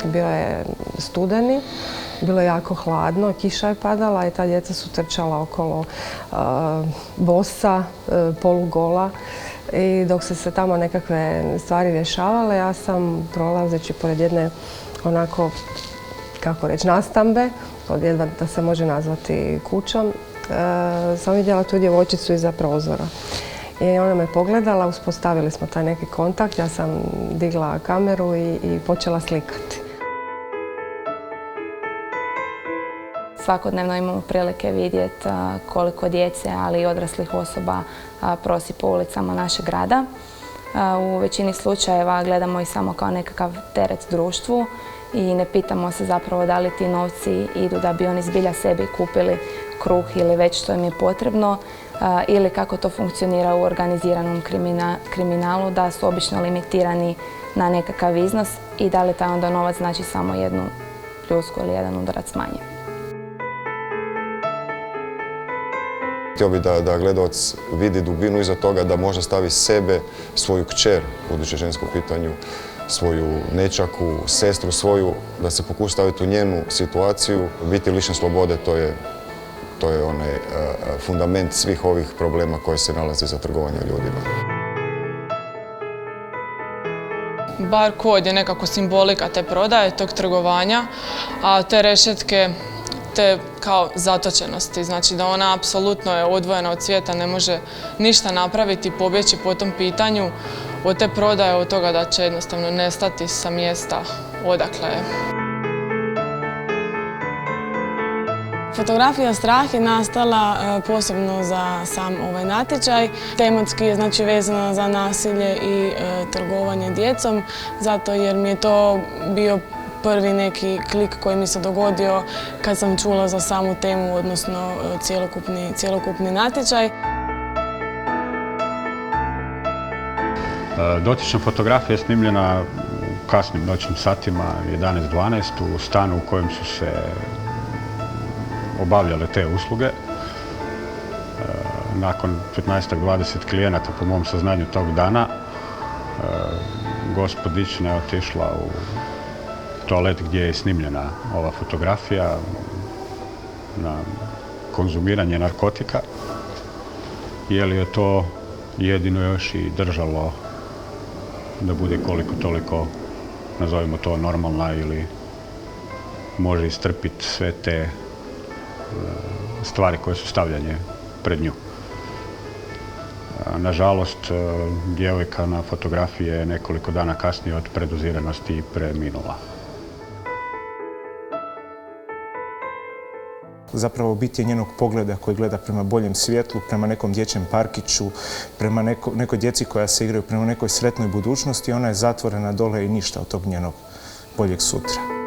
bio je studeni, bilo je jako hladno, kiša je padala i ta djeca su trčala okolo bosa, polugola. I dok su se tamo nekakve stvari rješavale, ja sam prolazeći pored jedne onako, kako reći, nastambe, jedva da se može nazvati kućom, sam vidjela tu djevojčicu iza prozora. I ona me pogledala, uspostavili smo taj neki kontakt, ja sam digla kameru i počela slikati. Svakodnevno imamo prilike vidjeti koliko djece, ali i odraslih osoba prosi po ulicama našeg grada. U većini slučajeva gledamo ih samo kao nekakav teret društvu i ne pitamo se zapravo da li ti novci idu da bi oni zbilja sebi kupili kruh ili već što im je potrebno ili kako to funkcionira u organiziranom kriminalu, da su obično limitirani na nekakav iznos i da li taj onda novac znači samo jednu pljusku ili jedan udarac manje. Htio bih da gledalac vidi dubinu iza toga, da možda stavi sebe, svoju kćer, buduće žensko pitanju, svoju nečaku, sestru svoju, da se pokuša staviti u njenu situaciju. Biti lišen slobode, to je onaj fundament svih ovih problema koji se nalaze za trgovanje ljudima. Bar kod je nekako simbolika te prodaje, tog trgovanja, a te rešetke te kao zatočenosti, znači da ona apsolutno je odvojena od svijeta, ne može ništa napraviti, pobjeći po tom pitanju, od te prodaje, od toga da će jednostavno nestati sa mjesta odakle je. Fotografija Strah je nastala posebno za sam ovaj natječaj. Tematski je znači vezana za nasilje i trgovanje djecom, zato jer mi je to bio prvi neki klik koji mi se dogodio kad sam čula za samu temu, odnosno cjelokupni natječaj. Dotična fotografija je snimljena u kasnim noćnim satima, 11-12, u stanu u kojem su se obavljale te usluge. Nakon 15-20 klijenata, po mom saznanju tog dana, gospodična je otišla u toalet gdje je snimljena ova fotografija na konzumiranje narkotika. Je li je to jedino još i držalo da bude koliko toliko, nazovimo to, normalna ili može istrpiti sve te stvari koje su stavljanje pred nju. Nažalost, djevojka na fotografiji je nekoliko dana kasnije od predoziranosti preminula. Zapravo bit je njenog pogleda koji gleda prema boljem svjetlu, prema nekom dječjem parkiću, prema nekoj djeci koja se igraju, prema nekoj sretnoj budućnosti. Ona je zatvorena dole i ništa od tog njenog boljeg sutra.